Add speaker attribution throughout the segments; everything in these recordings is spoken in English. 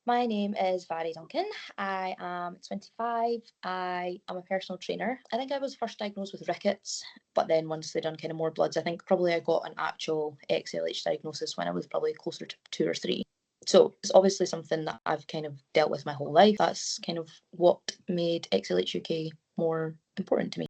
Speaker 1: My name is Mhairi Duncan. I am 25. I am a personal trainer. I think I was first diagnosed with rickets, but then once they done kind of more bloods, I think probably I got an actual XLH diagnosis when I was probably closer to 2 or 3. So it's obviously something that I've kind of dealt with my whole life. That's kind of what made XLH UK more important to me.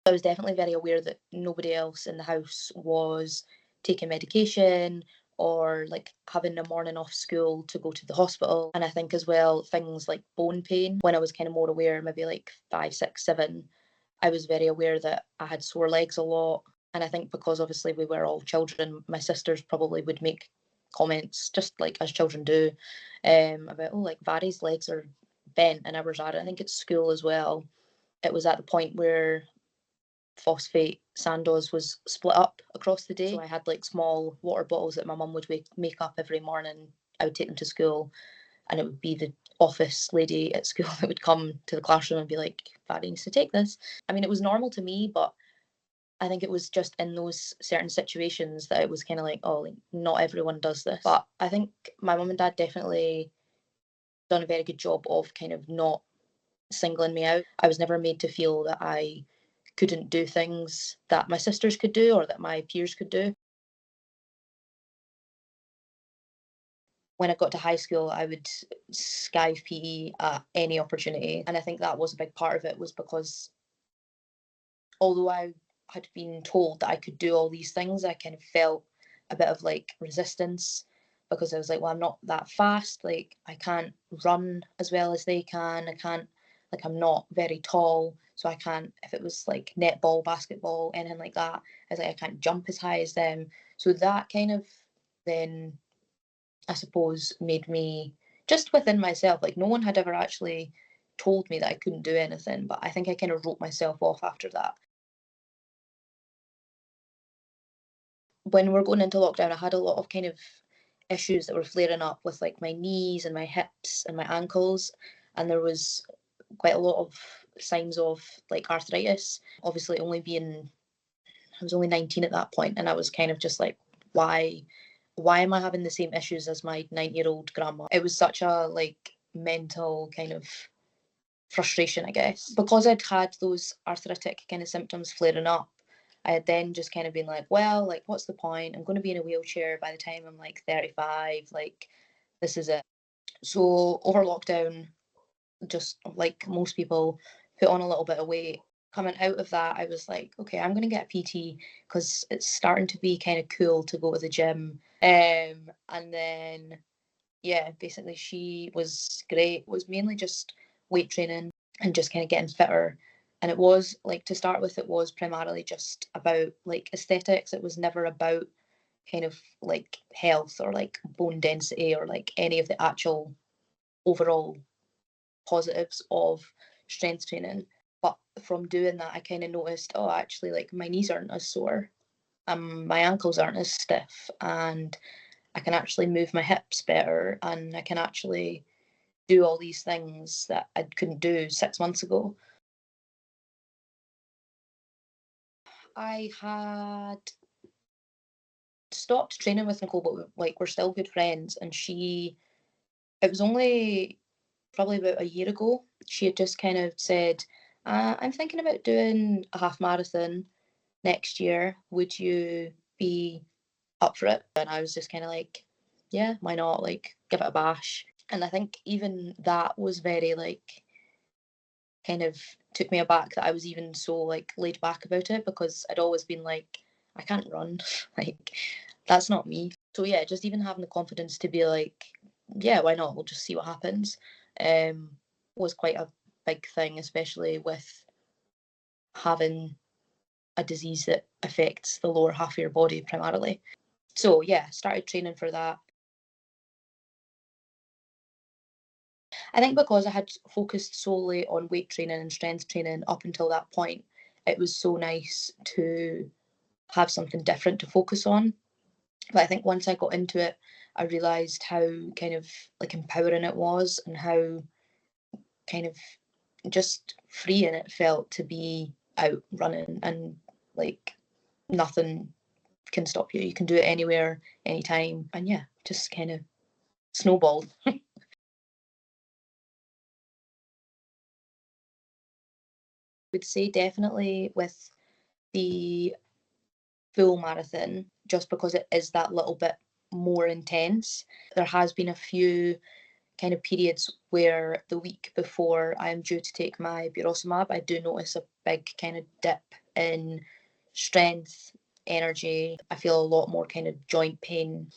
Speaker 1: I was definitely very aware that nobody else in the house was taking medication or like having a morning off school to go to the hospital. And I think as well, things like bone pain, when I was kind of more aware, maybe like 5, 6, 7, I was very aware that I had sore legs a lot. And I think because obviously we were all children, my sisters probably would make comments, just like as children do, about, oh, like Varys' legs are bent and ours are. I think at school as well, it was at the point where phosphate Sandoz was split up across the day. So I had like small water bottles that my mum would make up every morning. I would take them to school, and it would be the office lady at school that would come to the classroom and be like, Fatty needs to take this. I mean, it was normal to me, but I think it was just in those certain situations that it was kind of like, oh, like, not everyone does this. But I think my mum and dad definitely done a very good job of kind of not singling me out. I was never made to feel that I couldn't do things that my sisters could do or that my peers could do. When I got to high school, I would skive PE at any opportunity. And I think that was a big part of it, was because although I had been told that I could do all these things, I kind of felt a bit of like resistance, because I was like, well, I'm not that fast. Like, I can't run as well as they can. I can't, like, I'm not very tall. So I can't, if it was like netball, basketball, anything like that, I was like, I can't jump as high as them. So that kind of then, I suppose, made me just within myself, like, no one had ever actually told me that I couldn't do anything, but I think I kind of wrote myself off after that. When we're going into lockdown, I had a lot of kind of issues that were flaring up with like my knees and my hips and my ankles, and there was quite a lot of signs of like arthritis. Obviously, only being I was only 19 at that point, and I was kind of just like, why am I having the same issues as my 9-year-old grandma? It was such a like mental kind of frustration, I guess. Because I'd had those arthritic kind of symptoms flaring up, I had then just kind of been like, well, like, what's the point? I'm going to be in a wheelchair by the time I'm like 35. Like, this is it. So, over lockdown, just like most people, put on a little bit of weight. Coming out of that, I was like, okay, I'm going to get a PT because it's starting to be kind of cool to go to the gym. And then yeah, basically she was great. It was mainly just weight training and just kind of getting fitter. And it was like, to start with, it was primarily just about like aesthetics. It was never about kind of like health or like bone density or like any of the actual overall positives of strength training. But from doing that, I kind of noticed, oh, actually, like my knees aren't as sore, my ankles aren't as stiff, and I can actually move my hips better, and I can actually do all these things that I couldn't do 6 months ago. I had stopped training with Nicole, but like we're still good friends. And it was only probably about a year ago, she had just kind of said, I'm thinking about doing a half marathon next year. Would you be up for it? And I was just kind of like, yeah, why not? Like, give it a bash. And I think even that was very like kind of took me aback that I was even so like laid back about it, because I'd always been like, I can't run. Like, that's not me. So yeah, just even having the confidence to be like, yeah, why not? We'll just see what happens. Um, was quite a big thing, especially with having a disease that affects the lower half of your body primarily. So yeah, started training for that. I think because I had focused solely on weight training and strength training up until that point, it was so nice to have something different to focus on. But I think once I got into it, I realised how kind of like empowering it was, and how kind of just freeing it felt to be out running, and like nothing can stop you. You can do it anywhere, anytime. And yeah, just kind of snowballed. I would say definitely with the full marathon, just because it is that little bit more intense. There has been a few kind of periods where the week before I'm due to take my Burosumab, I do notice a big kind of dip in strength, energy. I feel a lot more kind of joint pain.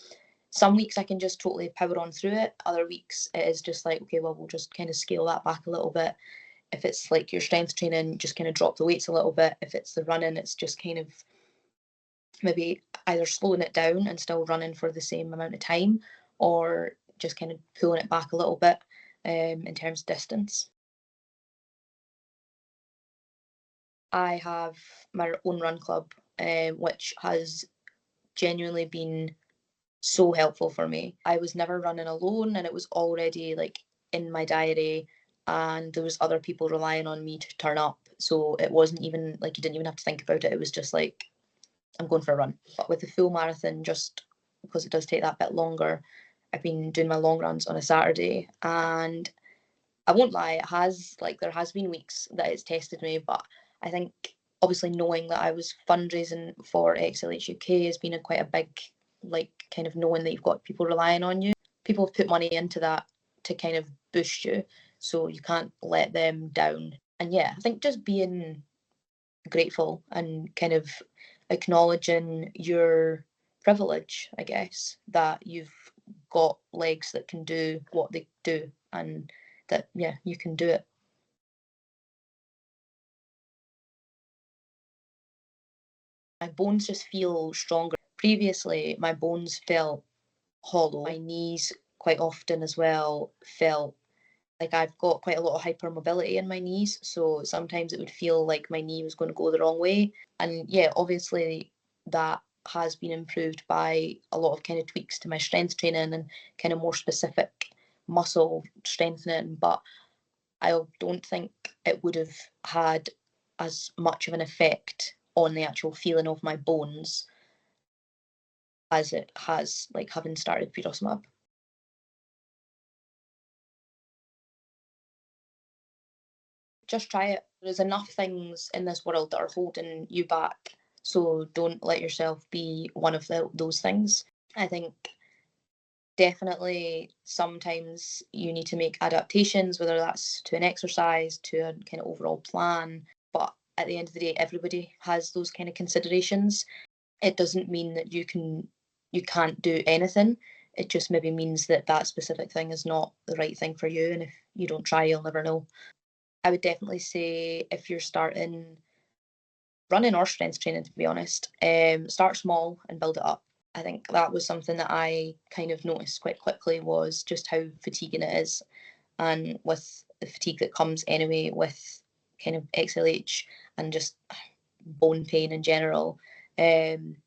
Speaker 1: Some weeks I can just totally power on through it. Other weeks it is just like, okay, well, we'll just kind of scale that back a little bit. If it's like your strength training, just kind of drop the weights a little bit. If it's the running, it's just kind of maybe either slowing it down and still running for the same amount of time, or just kind of pulling it back a little bit in terms of distance. I have my own run club, which has genuinely been so helpful for me. I was never running alone, and it was already like in my diary, and there was other people relying on me to turn up. So it wasn't even like you didn't even have to think about it. It was just like, I'm going for a run. But with the full marathon, just because it does take that bit longer, I've been doing my long runs on a Saturday, and I won't lie, there has been weeks that it's tested me, but I think obviously knowing that I was fundraising for XLH UK has been quite a big, like, kind of knowing that you've got people relying on you. People have put money into that to kind of boost you, so you can't let them down. And yeah, I think just being grateful and kind of acknowledging your privilege, I guess, that you've got legs that can do what they do, and that, yeah, you can do it. My bones just feel stronger. Previously, my bones felt hollow. My knees quite often as well felt like I've got quite a lot of hypermobility in my knees, so sometimes it would feel like my knee was going to go the wrong way. And yeah, obviously that has been improved by a lot of kind of tweaks to my strength training and kind of more specific muscle strengthening, but I don't think it would have had as much of an effect on the actual feeling of my bones as it has like having started Pirosmab. Just try it. There's enough things in this world that are holding you back, so don't let yourself be one of those things. I think definitely sometimes you need to make adaptations, whether that's to an exercise, to a kind of overall plan. But at the end of the day, everybody has those kind of considerations. It doesn't mean that you can't do anything. It just maybe means that that specific thing is not the right thing for you, and if you don't try, you'll never know. I would definitely say if you're starting running or strength training, to be honest, start small and build it up. I think that was something that I kind of noticed quite quickly, was just how fatiguing it is, and with the fatigue that comes anyway with kind of XLH and just bone pain in general. Um,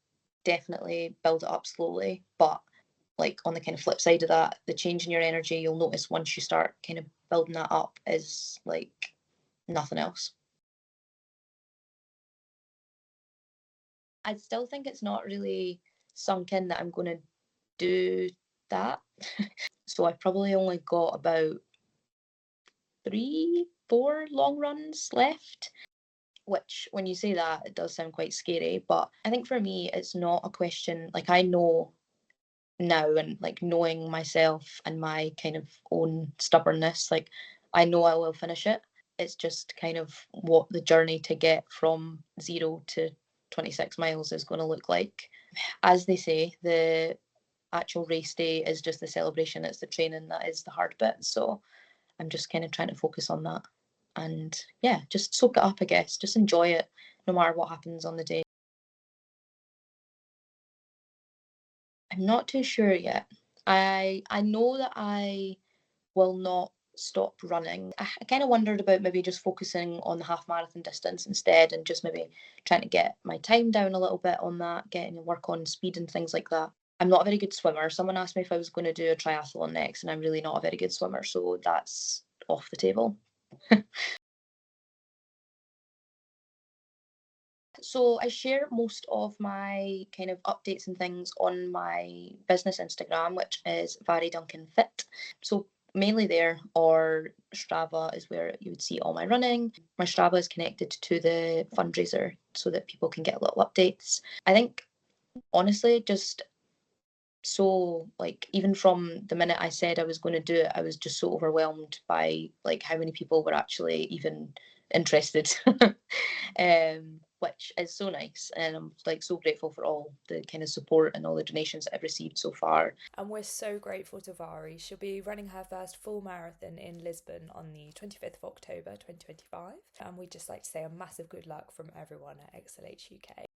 Speaker 1: Definitely build it up slowly, but like on the kind of flip side of that, the change in your energy you'll notice once you start kind of building that up is like nothing else. I still think it's not really sunk in that I'm going to do that. So I've probably only got about 3, 4 long runs left, which when you say that, it does sound quite scary. But I think for me, it's not a question, like I know now, and like knowing myself and my kind of own stubbornness, like I know I will finish it. It's just kind of what the journey to get from 0 to 26 miles is going to look like. As they say, the actual race day is just the celebration, it's the training that is the hard bit. So I'm just kind of trying to focus on that, and yeah, just soak it up, I guess. Just enjoy it no matter what happens on the day. I'm not too sure yet. I know that I will not stop running. I kind of wondered about maybe just focusing on the half marathon distance instead, and just maybe trying to get my time down a little bit on that, getting to work on speed and things like that. I'm not a very good swimmer. Someone asked me if I was going to do a triathlon next, and I'm really not a very good swimmer, so that's off the table. So I share most of my kind of updates and things on my business Instagram, which is Mhairi Duncan Fit. So mainly there, or Strava is where you would see all my running. My Strava is connected to the fundraiser so that people can get little updates. I think honestly, just so like even from the minute I said I was going to do it, I was just so overwhelmed by like how many people were actually even interested, which is so nice, and I'm like so grateful for all the kind of support and all the donations that I've received so far.
Speaker 2: And we're so grateful to Mhairi. She'll be running her first full marathon in Lisbon on the 25th of October 2025. And we'd just like to say a massive good luck from everyone at XLH UK.